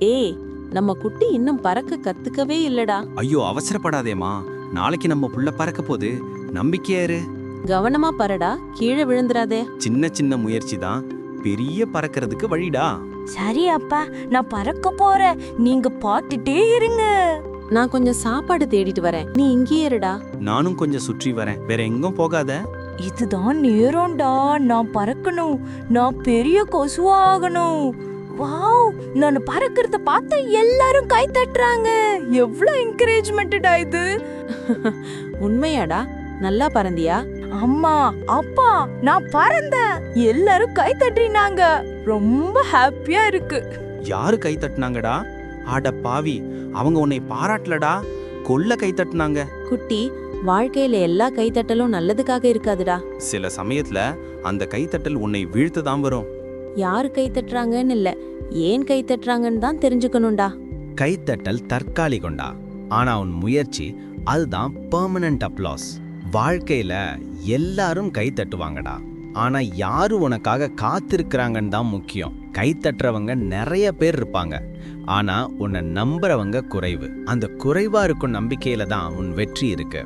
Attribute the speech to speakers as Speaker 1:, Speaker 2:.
Speaker 1: ஏய், நம்ம குட்டி இன்னும் பறக்க கத்துக்கவே இல்லடா.
Speaker 2: ஐயோ அவசரப்படாதேம்மா, நாளைக்கு நம்ம புள்ள பறக்க போது. நம்பிக்கையா இரு.
Speaker 1: கவனமா பறடா, கீழே விழுந்துராதே.
Speaker 2: சின்ன சின்ன முயற்சி தான் பெரிய பறக்கிறதுக்கு வழிடா.
Speaker 3: சரி அப்பா, நான் பறக்க போறேன், நீங்க பார்த்துட்டே இருங்க.
Speaker 1: நான் கொஞ்சம் சாப்பாடு தேடிட்டு வரேன், நீ இங்கேயே இருடா.
Speaker 2: நானும் கொஞ்சம் சுற்றி வரேன், வேற எங்கும் போகாத.
Speaker 3: இதுதான் நேரம்டா, நான் பறக்கணும், நான் பெரிய கொசுவாகணும். வாவ், நான் பறக்கிறத பார்த்து எல்லாரும் கை தட்டுறாங்க. எவ்வளவு என்கரேஜ்மெண்டடா இது.
Speaker 1: உண்மையாடா? நல்லா பறந்தியா?
Speaker 3: அம்மா, அப்பா, நான் பறந்தேன், எல்லாரும் கை தட்டினாங்க. ரொம்ப ஹாப்பியா இருக்கு.
Speaker 2: யாரு கை தட்டுனாங்கடா? ஆட பாவி, அவங்க உன்னை பாராட்டலடா, கொல்ல கை தட்டுனாங்க.
Speaker 1: குட்டி, வாழ்க்கையில எல்லா கைத்தட்டலும் நல்லதுக்காக இருக்காதுடா.
Speaker 2: சில சமயத்துல அந்த கைத்தட்டல் உன்னை வீழ்த்துதான் வரும்.
Speaker 1: யாரு கை தட்டுறாங்கன்னு இல்ல, ஏன் கை தட்டுறாங்கன்னு தான் தெரிஞ்சுக்கணும்டா.
Speaker 4: கைத்தட்டல் தற்காலிகம்டா, ஆனா உன் முயற்சி அதுதான் பெர்மனன்ட் அப்ளாஸ். வாழ்க்கையில எல்லாரும் கை தட்டுவாங்கடா, ஆனா யாரு உனக்காக காத்திருக்கிறாங்கன்னு தான் முக்கியம். கை தட்டுறவங்க நிறைய பேர் இருப்பாங்க, ஆனா உன்னை நம்புறவங்க குறைவு. அந்த குறைவா இருக்கும் நம்பிக்கையில தான் உன் வெற்றி இருக்கு.